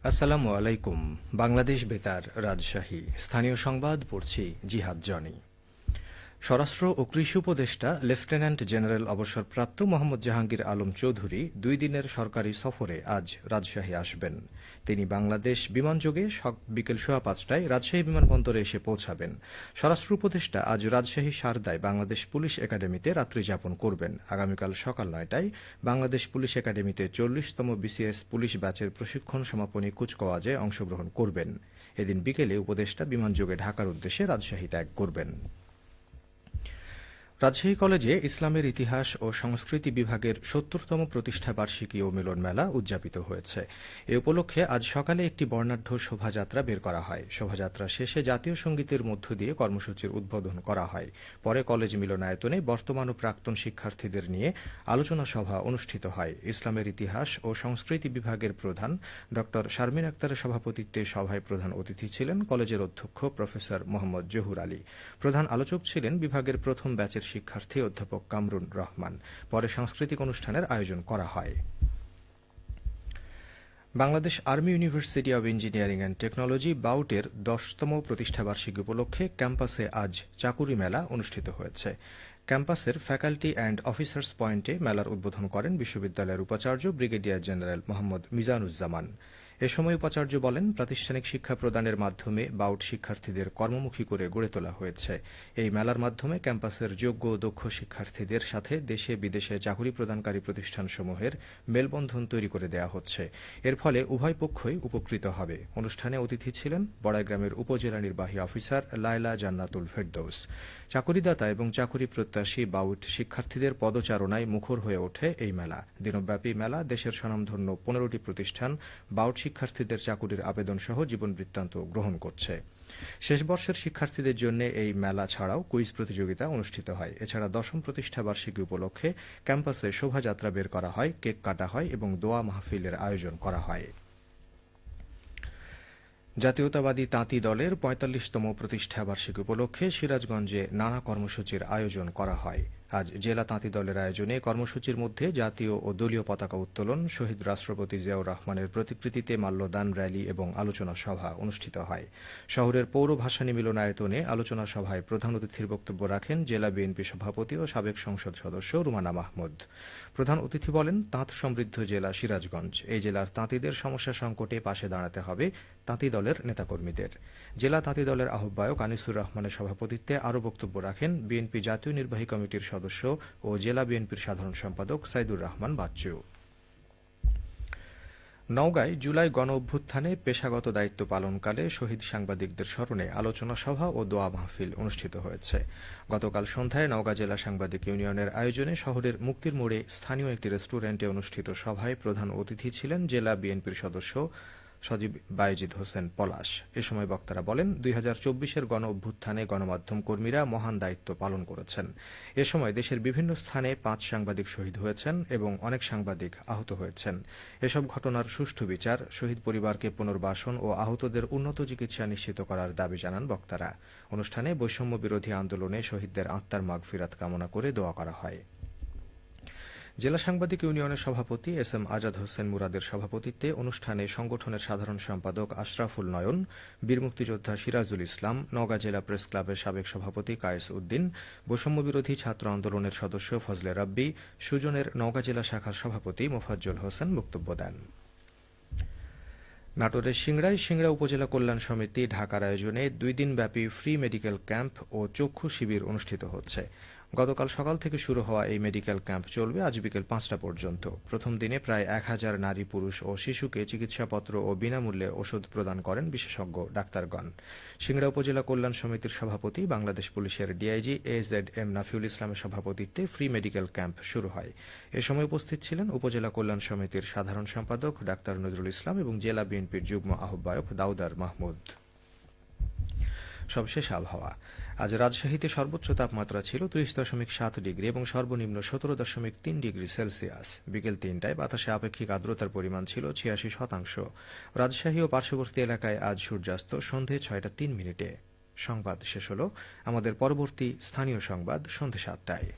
আসসালামু আলাইকুম। বাংলাদেশ বেতার, রাজশাহী। স্থানীয় সংবাদ পড়ছি জিহাদ জনি। স্বরাষ্ট্র ও কৃষি উপদেষ্টা লেফটেন্যান্ট জেনারেল অবসরপ্রাপ্ত মোহাম্মদ জাহাঙ্গীর আলম চৌধুরী 2 দিনের সরকারি সফরে আজ রাজশাহী আসবেন। তিনি বাংলাদেশ বিমানযোগে বিকেল 5:15টায় রাজশাহী বিমানবন্দরে এসে পৌঁছাবেন। স্বরাষ্ট্র উপদেষ্টা আজ রাজশাহী সারদায় বাংলাদেশ পুলিশ একাডেমিতে রাত্রি যাপন করবেন। আগামীকাল সকাল 9টায় বাংলাদেশ পুলিশ একাডেমিতে 40তম বিসিএস পুলিশ ব্যাচের প্রশিক্ষণ সমাপনী কুচকাওয়াজে অংশগ্রহণ করবেন। এদিন বিকেলে উপদেষ্টা বিমানযোগে ঢাকার উদ্দেশ্যে রাজশাহী ত্যাগ করবেন। রাজশাহী কলেজে ইসলামের ইতিহাস ও সংস্কৃতি বিভাগের 70তম প্রতিষ্ঠা বার্ষিকী ও মিলন মেলা উদযাপিত হয়েছে। এ উপলক্ষে আজ সকালে একটি বর্ণাঢ্য শোভাযাত্রা বের করা হয়। শোভাযাত্রা শেষে জাতীয় সঙ্গীতের মধ্য দিয়ে কর্মসূচির উদ্বোধন করা হয়। পরে কলেজ মিলনায়তনে বর্তমান ও প্রাক্তন শিক্ষার্থীদের নিয়ে আলোচনা সভা অনুষ্ঠিত হয়। ইসলামের ইতিহাস ও সংস্কৃতি বিভাগের প্রধান ড শারমিন আক্তারের সভাপতিত্বে সভায় প্রধান অতিথি ছিলেন কলেজের অধ্যক্ষ প্রফেসর মোহাম্মদ জহুর আলী। প্রধান আলোচক ছিলেন বিভাগের প্রথম ব্যাচের শিক্ষার্থী অধ্যাপক কামরুন রহমান। পরে সাংস্কৃতিক অনুষ্ঠানের আয়োজন করা হয়। Bangladesh army university of engineering and technology বাউটের 10তম প্রতিষ্ঠাবার্ষিকী উপলক্ষে ক্যাম্পাসে আজ চাকুরি মেলা অনুষ্ঠিত হয়েছে। ক্যাম্পাসের ফ্যাকাল্টি অ্যান্ড অফিসার্স পয়েন্টে মেলার উদ্বোধন করেন বিশ্ববিদ্যালয়ের উপাচার্য ব্রিগেডিয়ার জেনারেল মোহাম্মদ মিজানুজ্জামান। এ সময় উপাচার্য বলেন, প্রাতিষ্ঠানিক শিক্ষা প্রদানের মাধ্যমে বাউট শিক্ষার্থীদের কর্মমুখী করে গড়ে তোলা হয়েছে। এই মেলার মাধ্যমে ক্যাম্পাসের যোগ্য ও দক্ষ শিক্ষার্থীদের সাথে দেশে বিদেশে চাকুরি প্রদানকারী প্রতিষ্ঠানসমূহের মেলবন্ধন তৈরি করে দেওয়া হচ্ছে। এর ফলে উভয় পক্ষই উপকৃত হবে। অনুষ্ঠানে অতিথি ছিলেন বড়াইগ্রামের উপজেলা নির্বাহী অফিসার লায়লা জান্নাতুল ফেরদৌস। চাকুরিদাতা এবং চাকুরি প্রত্যাশী বাউট শিক্ষার্থীদের পদচারণায় মুখর হয়ে ওঠে এই মেলা। দিনব্যাপী মেলা দেশের স্বনামধন্য 15টি প্রতিষ্ঠান বাউট শিক্ষার্থীদের চাকুরির আবেদন সহ জীবন বৃত্তান্ত গ্রহণ করছে। শেষ বর্ষের শিক্ষার্থীদের জন্য এই মেলা ছাড়াও কুইজ প্রতিযোগিতা অনুষ্ঠিত হয়। এছাড়া 10ম প্রতিষ্ঠা বার্ষিকী উপলক্ষে ক্যাম্পাসে শোভাযাত্রা বের করা হয়, কেক কাটা হয় এবং দোয়া মাহফিলের আয়োজন করা হয়। জাতীয়তাবাদী তাঁতি দলের 45তম প্রতিষ্ঠা বার্ষিকী উপলক্ষে সিরাজগঞ্জে নানা কর্মসূচির আয়োজন করা হয়। আজ জেলা তাঁতি দলের আয়োজনে কর্মসূচির মধ্যে জাতীয় ও দলীয় পতাকা উত্তোলন, শহীদ রাষ্ট্রপতি জিয়াউর রহমানের প্রতিকৃতিতে মাল্যদান র্যালি এবং আলোচনা সভা অনুষ্ঠিত হয়। শহরের পৌর ভাসানী মিলনায়তনে আলোচনা সভায় প্রধান অতিথির বক্তব্য রাখেন জেলা বিএনপি সভাপতি ও সাবেক সংসদ সদস্য রুমানা মাহমুদ। প্রধান অতিথি বলেন, তাঁত সমৃদ্ধ জেলা সিরাজগঞ্জ। এই জেলার তাঁতিদের সমস্যা সংকটে পাশে দাঁড়াতে হবে তাঁতি দলের নেতাকর্মীদের। জেলা তাঁতি দলের আহ্বায়ক আনিসুর রহমানের সভাপতিত্বে আরও বক্তব্য রাখেন বিএনপি জাতীয় নির্বাহী কমিটির সদস্য ও জেলা বিএনপির সাধারণ সম্পাদক সাইদুর রহমান বাচ্চু। নওগাঁয় জুলাই গণ অভ্যুত্থানে পেশাগত দায়িত্ব পালনকালে শহীদ সাংবাদিকদের স্মরণে আলোচনা সভা ও দোয়া মাহফিল অনুষ্ঠিত হয়েছে। গতকাল সন্ধ্যায় নওগাঁ জেলা সাংবাদিক ইউনিয়নের আয়োজনে শহরের মুক্তির মোড়ে স্থানীয় একটি রেস্টুরেন্টে অনুষ্ঠিত সভায় প্রধান অতিথি ছিলেন জেলা বিএনপির সদস্য সজীব বায়েজিদ হোসেন পলাশ। এ সময় বক্তারা বলেন, 2024-এর গণ অভ্যুত্থানে গণমাধ্যম কর্মীরা মহান দায়িত্ব পালন করেছেন। এ সময় দেশের বিভিন্ন স্থানে 5 সাংবাদিক শহীদ হয়েছেন এবং অনেক সাংবাদিক আহত হয়েছেন। এসব ঘটনার সুষ্ঠু বিচার, শহীদ পরিবারকে পুনর্বাসন ও আহতদের উন্নত চিকিৎসা নিশ্চিত করার দাবি জানান বক্তারা। অনুষ্ঠানে বৈষম্য বিরোধী আন্দোলনে শহীদদের আত্মার মাগফিরাত কামনা করে দোয়া করা হয়। জেলা সাংবাদিক ইউনিয়নের সভাপতি এস এম আজাদ হোসেন মুরাদের সভাপতিত্বে অনুষ্ঠানে সংগঠনের সাধারণ সম্পাদক আশরাফুল নয়ন, বীর মুক্তিযোদ্ধা সিরাজুল ইসলাম, নওগাঁ জেলা প্রেস ক্লাবের সাবেক সভাপতি কায়েস উদ্দিন, বৈষম্য বিরোধী ছাত্র আন্দোলনের সদস্য ফজলে রাব্বি, সুজনের নওগাঁ জেলা শাখার সভাপতি মোফাজ্জল হোসেন বক্তব্য দেন। নাটোরের সিংড়া উপজেলা কল্যাণ সমিতি ঢাকার আয়োজনে 2 দিনব্যাপী ফ্রি মেডিকেল ক্যাম্প ও চক্ষু শিবির অনুষ্ঠিত হচ্ছে। গতকাল সকাল থেকে শুরু হওয়া এই মেডিকেল ক্যাম্প চলবে আজ বিকেল 5টা পর্যন্ত। প্রথম দিনে প্রায় 1000 নারী, পুরুষ ও শিশুকে চিকিৎসাপত্র ও বিনামূল্যে ওষুধ প্রদান করেন বিশেষজ্ঞ ডাক্তারগণ। সিংড়া উপজেলা কল্যাণ সমিতির সভাপতি বাংলাদেশ পুলিশের ডিআইজি AZM নাফিউল ইসলামের সভাপতিত্বে ফ্রি মেডিকেল ক্যাম্প শুরু হয়। এ সময় উপস্থিত ছিলেন উপজেলা কল্যাণ সমিতির সাধারণ সম্পাদক ডাক্তার নজরুল ইসলাম এবং জেলা বিএনপির যুগ্ম আহ্বায়ক দাউদার মাহমুদ। সবশেষ আবহাওয়া। আজ রাজশাহীতে সর্বোচ্চ তাপমাত্রা ছিল 30.7 ডিগ্রি এবং সর্বনিম্ন 17.3 ডিগ্রি সেলসিয়াস। বিকেল 3টায় বাতাসে আপেক্ষিক আর্দ্রতার পরিমাণ ছিল 86%। রাজশাহী ও পার্শ্ববর্তী এলাকায় আজ সূর্যাস্ত সন্ধে 6টা 3 মিনিটে। সংবাদ শেষ হল। আমাদের পরবর্তী স্থানীয় সংবাদ সন্ধে 7টায়।